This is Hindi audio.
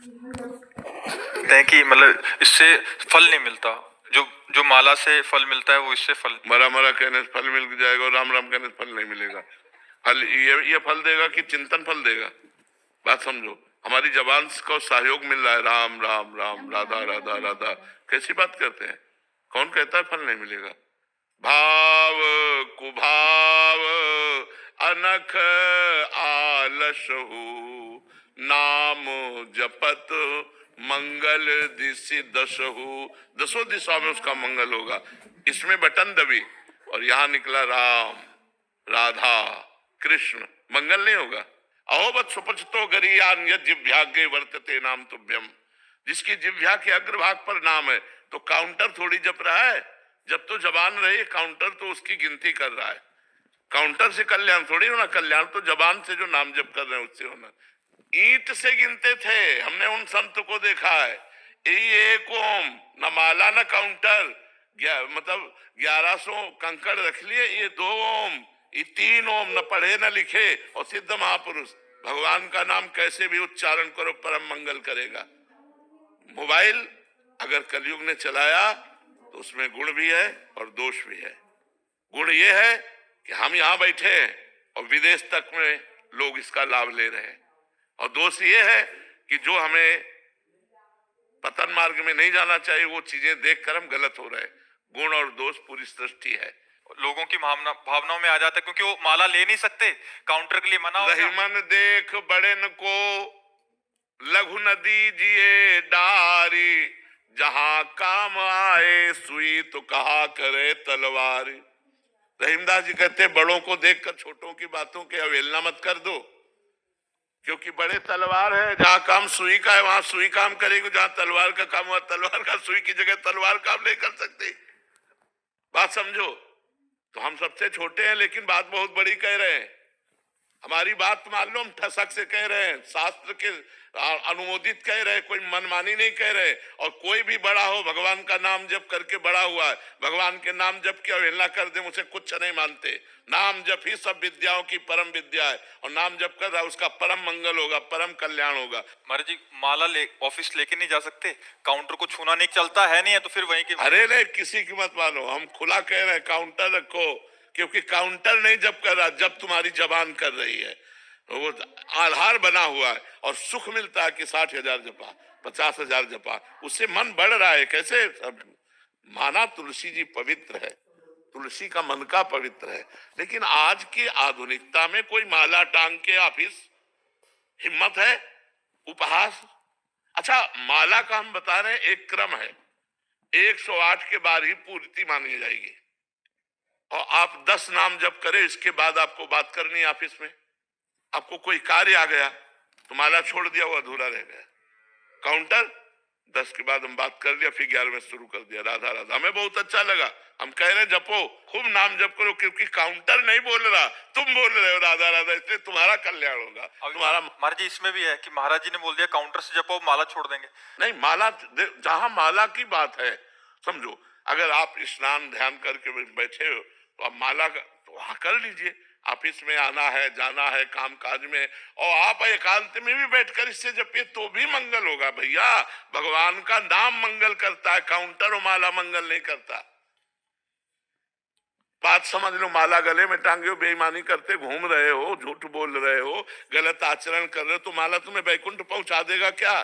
कहते हैं कि मतलब इससे फल नहीं मिलता, जो जो माला से फल मिलता है वो इससे फल। मरा मरा कहने से फल मिल जाएगा और राम राम कहने से फल नहीं मिलेगा। फल ये फल देगा कि चिंतन फल देगा? बात समझो, हमारी जबान को सहयोग मिल रहा है, राम राम राम, राधा राधा राधा, कैसी बात करते हैं? कौन कहता है फल नहीं मिलेगा? भाव कुभाव अनख आलसहु, नाम जपत मंगल दिशि दशहु। दसों दिशाओं में उसका मंगल होगा। इसमें बटन दबी और यहां निकला राम राधा कृष्ण, मंगल नहीं होगा। अहोबत सुपचतो गरियान जिह्वाग्रे वर्तते नाम तुभ्यम। जिसकी जिह्वा के अग्रभाग पर नाम है तो काउंटर थोड़ी जप रहा है। जब तो जबान रही, काउंटर तो उसकी गिनती कर रहा है। काउंटर से कल्याण थोड़ी होना, कल्याण तो जबान से जो नाम जप कर रहे हैं उससे होना। ईंट से गिनते थे, हमने उन संत को देखा है। एक ओम, न माला न काउंटर, मतलब 1100 कंकड़ रख लिए, ये 2 ओम, ये 3 ओम, न पढ़े न लिखे और सिद्ध महापुरुष। भगवान का नाम कैसे भी उच्चारण करो परम मंगल करेगा। मोबाइल अगर कलयुग ने चलाया तो उसमें गुण भी है और दोष भी है। गुण ये है कि हम यहाँ बैठे हैं और विदेश तक में लोग इसका लाभ ले रहे हैं, और दोष ये है कि जो हमें पतन मार्ग में नहीं जाना चाहिए वो चीजें देखकर हम गलत हो रहे हैं। गुण और दोष पूरी सृष्टि है। लोगों की भावनाओं में आ जाता है, क्योंकि वो माला ले नहीं सकते, काउंटर के लिए मना हो गया। रहीमन देख बड़ेन को लघु नदी जिए डारी, जहां काम आए सुई तो कहा करे तलवारी। रहीमदास जी कहते बड़ों को देखकर छोटों की बातों की अवहेलना मत कर दो, क्योंकि बड़े तलवार है, जहां काम सुई का है वहां सुई काम करेगी, जहां तलवार का काम हुआ तलवार का, सुई की जगह तलवार काम नहीं कर सकती। बात समझो। तो हम सबसे छोटे हैं लेकिन बात बहुत बड़ी कह रहे हैं। हमारी बात मान लो, हम ठसक से कह रहे हैं, शास्त्र के अनुमोदित कह रहे हैं, कोई मनमानी नहीं कह रहे। और कोई भी बड़ा हो, भगवान का नाम जप करके बड़ा हुआ है, भगवान के नाम जप की अवहेलना कर दे मुझे कुछ नहीं मानते। नाम जप ही सब विद्याओं की परम विद्या है, और नाम जप कर रहा उसका परम मंगल होगा, परम कल्याण होगा। महाराज जी, माला ले ऑफिस लेके नहीं जा सकते, काउंटर को छूना नहीं, चलता है नहीं है तो फिर वहीं के। अरे नहीं, किसी की मत मानो, हम खुला कह रहे हैं काउंटर रखो, क्योंकि काउंटर नहीं जब कर रहा, जब तुम्हारी जबान कर रही है तो वो आधार बना हुआ है। और सुख मिलता है कि 60,000 जपा, 50,000 जपा, उससे मन बढ़ रहा है। कैसे? माना तुलसी जी पवित्र है, तुलसी का मन का पवित्र है, लेकिन आज की आधुनिकता में कोई माला टांग के ऑफिस, हिम्मत है? उपहास। अच्छा, माला का हम बता रहे हैं एक क्रम है, 108 के बाद ही पूर्ति मानी जाएगी, और आप 10 नाम जप करें इसके बाद आपको बात करनी है ऑफिस में। आपको कोई कार्य आ गया तो माला छोड़ दिया, वो अधूरा रह गया। काउंटर 10 के बाद हम बात कर लिया, फिर 11 में शुरू कर दिया राधा राधा। हमें बहुत अच्छा लगा, हम कह रहे हैं जपो, खूब नाम जप करो, क्योंकि काउंटर नहीं बोल रहा, तुम बोल रहे हो राधा राधा, इसलिए तुम्हारा कल्याण होगा। तुम्हारा महाराज जी इसमें भी है कि महाराज जी ने बोल दिया काउंटर से जपो, माला छोड़ देंगे। नहीं, माला जहां माला की बात है, समझो, अगर आप स्नान ध्यान करके बैठे हो तो आप माला का तो वहां कर लीजिए। ऑफिस में आना है, जाना है, काम काज में, और आप एकांत में भी बैठकर इससे जपिए तो भी मंगल होगा। भैया, भगवान का नाम मंगल करता है, काउंटर और माला मंगल नहीं करता। बात समझ लो, माला गले में टांगे हो, बेईमानी करते घूम रहे हो, झूठ बोल रहे हो, गलत आचरण कर रहे हो, तो माला तुम्हें बैकुंठ पहुंचा देगा क्या?